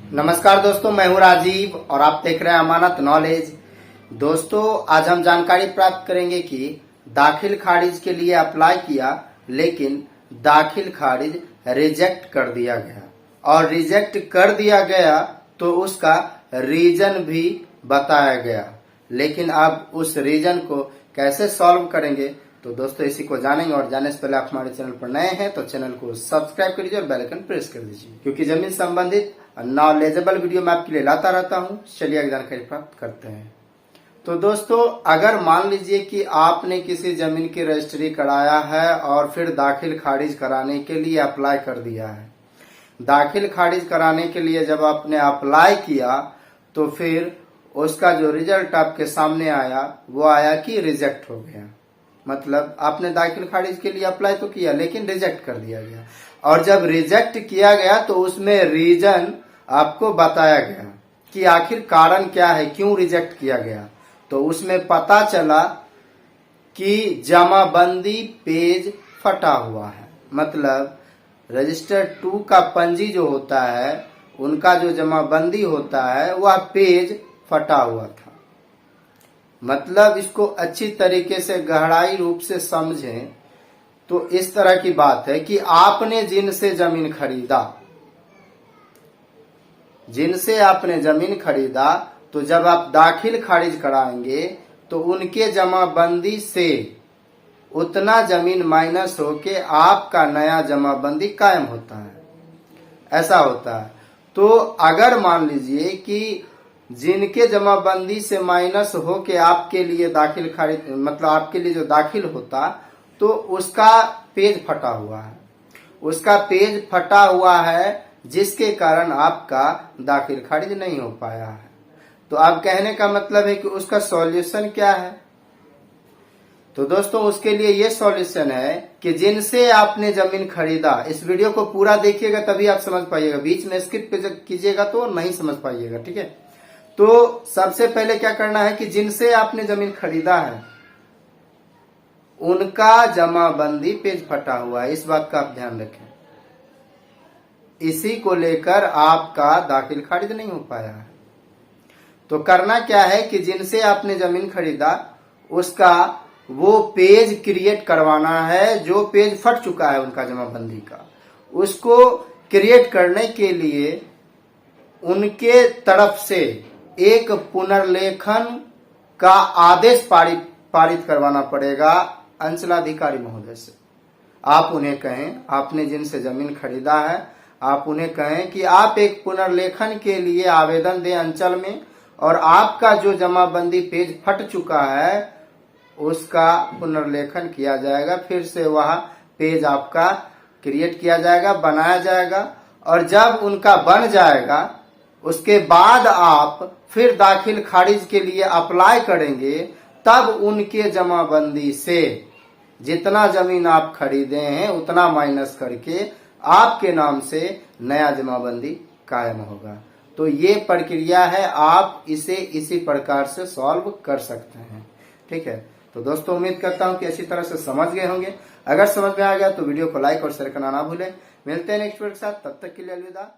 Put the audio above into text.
नमस्कार दोस्तों, मैं हूं राजीव और आप देख रहे हैं अमानत नॉलेज। दोस्तों, आज हम जानकारी प्राप्त करेंगे कि दाखिल खारिज के लिए अप्लाई किया लेकिन दाखिल खारिज रिजेक्ट कर दिया गया और रिजेक्ट कर दिया गया तो उसका रीजन भी बताया गया, लेकिन अब उस रीजन को कैसे सॉल्व करेंगे तो दोस्तों इसी को जानेंगे। और जाने से पहले आप हमारे चैनल पर नए हैं तो चैनल को सब्सक्राइब कर लीजिए और बेल आइकन प्रेस कर दीजिए, क्योंकि जमीन संबंधित नॉलेजेबल वीडियो मैं आपके लिए लाता रहता हूं। चलिए आगे जानकारी प्राप्त करते हैं। तो दोस्तों, अगर मान लीजिए कि आपने किसी जमीन की रजिस्ट्री कराया है और फिर दाखिल खारिज कराने के लिए अप्लाई कर दिया है। दाखिल खारिज कराने के लिए जब आपने अप्लाई किया तो फिर उसका जो रिजल्ट आपके सामने आया वो आया कि रिजेक्ट हो गया। मतलब आपने दाखिल खारिज के लिए अप्लाई तो किया लेकिन रिजेक्ट कर दिया गया, और जब रिजेक्ट किया गया तो उसमें रीजन आपको बताया गया कि आखिर कारण क्या है, क्यों रिजेक्ट किया गया। तो उसमें पता चला कि जमाबंदी पेज फटा हुआ है। मतलब रजिस्टर 2 का पंजी जो होता है उनका जो जमाबंदी होता है वह पेज फटा हुआ था। मतलब इसको अच्छी तरीके से गहराई रूप से समझें तो इस तरह की बात है कि आपने जिनसे जमीन खरीदा तो जब आप दाखिल खारिज कराएंगे तो उनके जमाबंदी से उतना जमीन माइनस होके आपका नया जमाबंदी कायम होता है। ऐसा होता है। तो अगर मान लीजिए कि जिनके जमाबंदी से माइनस हो के आपके लिए दाखिल खारिज, मतलब आपके लिए जो दाखिल होता, तो उसका पेज फटा हुआ है। उसका पेज फटा हुआ है जिसके कारण आपका दाखिल खारिज नहीं हो पाया है। तो अब कहने का मतलब है कि उसका सॉल्यूशन क्या है। तो दोस्तों, उसके लिए ये सॉल्यूशन है कि जिनसे आपने जमीन खरीदा, इस वीडियो को पूरा देखिएगा तभी आप समझ पाइएगा, बीच में स्किप कीजिएगा तो नहीं समझ पाइएगा। ठीक है। तो सबसे पहले क्या करना है कि जिनसे आपने जमीन खरीदा है उनका जमाबंदी पेज फटा हुआ है, इस बात का आप ध्यान रखें। इसी को लेकर आपका दाखिल खारिज नहीं हो पाया है। तो करना क्या है कि जिनसे आपने जमीन खरीदा उसका वो पेज क्रिएट करवाना है जो पेज फट चुका है उनका जमाबंदी का। उसको क्रिएट करने के लिए उनके तरफ से एक पुनर्लेखन का आदेश पारित करवाना पड़ेगा अंचलाधिकारी महोदय से। आप उन्हें कहें, आपने जिनसे जमीन खरीदा है आप उन्हें कहें कि आप एक पुनर्लेखन के लिए आवेदन दें अंचल में, और आपका जो जमाबंदी पेज फट चुका है उसका पुनर्लेखन किया जाएगा। फिर से वह पेज आपका क्रिएट किया जाएगा, बनाया जाएगा, और जब उनका बन जाएगा उसके बाद आप फिर दाखिल खारिज के लिए अप्लाई करेंगे। तब उनके जमाबंदी से जितना जमीन आप खरीदे हैं उतना माइनस करके आपके नाम से नया जमाबंदी कायम होगा। तो ये प्रक्रिया है, आप इसे इसी प्रकार से सॉल्व कर सकते हैं। ठीक है। तो दोस्तों, उम्मीद करता हूं कि अच्छी तरह से समझ गए होंगे। अगर समझ में आ गया तो वीडियो को लाइक और शेयर करना ना भूलें। मिलते हैं नेक्स्ट वीडियो के साथ, तब तक के लिए अलविदा।